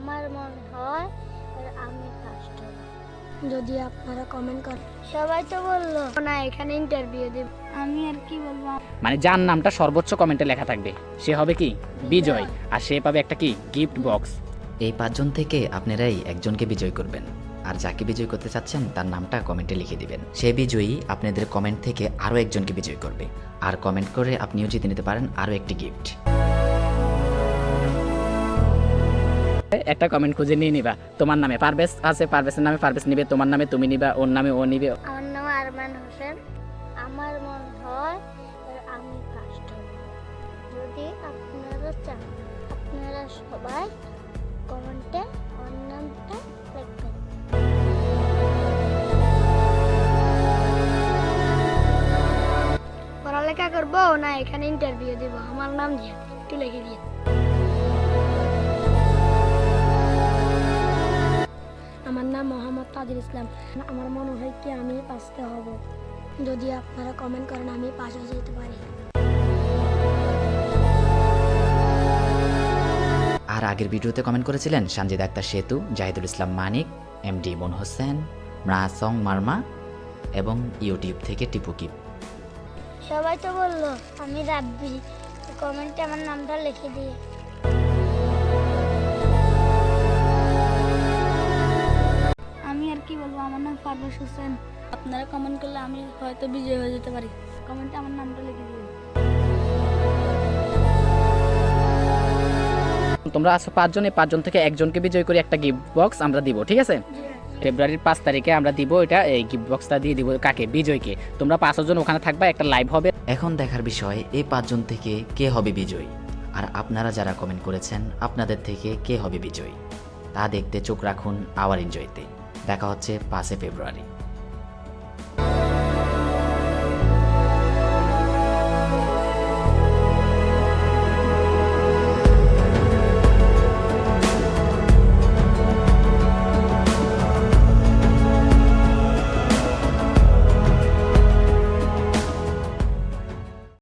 আমার মনে হয় আমি ফার্স্ট হব। যদি আপনারা কমেন্ট করেন। সবাই তো বললো না এখানে ইন্টারভিউ দেব, আমি আর কি বলবো। মানে যার নামটা সর্বোচ্চ কমেন্টে লেখা থাকবে সে হবে কি বিজয়, আর সে পাবে একটা কি গিফট বক্স। এই 5 জন থেকে আপনারাই একজনকে বিজয় করবেন, আর যাকে বিজয় করতে চাচ্ছেন তার নামটা কমেন্টে লিখে দিবেন। সে বিজয়ী আপনাদের কমেন্ট থেকে আরও একজনকে বিজয় করবে, আর কমেন্ট করে আপনিও জিতে নিতে পারেন আরও একটি গিফট। একটা কমেন্ট খুঁজে নিয়ে নিবা, তোমার নামে পারভেজ আছে, পারভেজের নামে পারভেজ নিবে, তোমার নামে তুমি নিবা, ওর নামে ও নিবে। আমার নাম আরমান হোসেন, আমার মনে হয় আমি ফার্স্ট হব। যদি আপনারা চান আপনারা সবাই কমেন্টে আমার নামটা লিখবেন। পড়ালেখা করবো না এখানে ইন্টারভিউ দেব, আমার নাম দিয়ে একটু লিখে দিয়ে। আমার নাম মোহাম্মদ তাজুল ইসলাম। আমার মনে হয় কি আমি পাসতে হব। যদি আপনারা কমেন্ট করেন আমি পাস হয়ে যেতে পারি। আর আগের ভিডিওতে কমেন্ট করেছিলেন সানজিদ আক্তার সেতু, জাহিদুল ইসলাম মানিক, এমডি মন হোসেন, মৃসং মার্মা এবং ইউটিউব থেকে টিপুকিপ। সবাই তো বললো আমি রাব্বি, কমেন্টে আমার নামটা লিখে দিয়ে। আমি আর কি বলবো, আমার নাম পারভেজ হোসেন। আপনারা কমেন্ট করলে আমি হয়তো বিজয় হয়ে যেতে পারি, কমেন্টে আমার নামটা লিখে দিয়ে। তোমরা আছো 5 জন, এই 5 জন থেকে একজনকে বিজয় করে একটা গিফট বক্স আমরা দিব, ঠিক আছে? ফেব্রুয়ারির 5 তারিখে আমরা দিব এটা, এই গিফট বক্সটা দিয়ে দিব কাকে? বিজয়কে। তোমরা 5 জন ওখানে থাকবা, একটা লাইভ হবে। এখন দেখার বিষয় এই 5 জন থেকে কে হবে বিজয়ী, আর আপনারা যারা কমেন্ট করেছেন আপনাদের থেকে কে হবে বিজয়ী তা দেখতে চোখ রাখুন আওয়ার এনজয়তে। দেখা হচ্ছে 5 ফেব্রুয়ারি।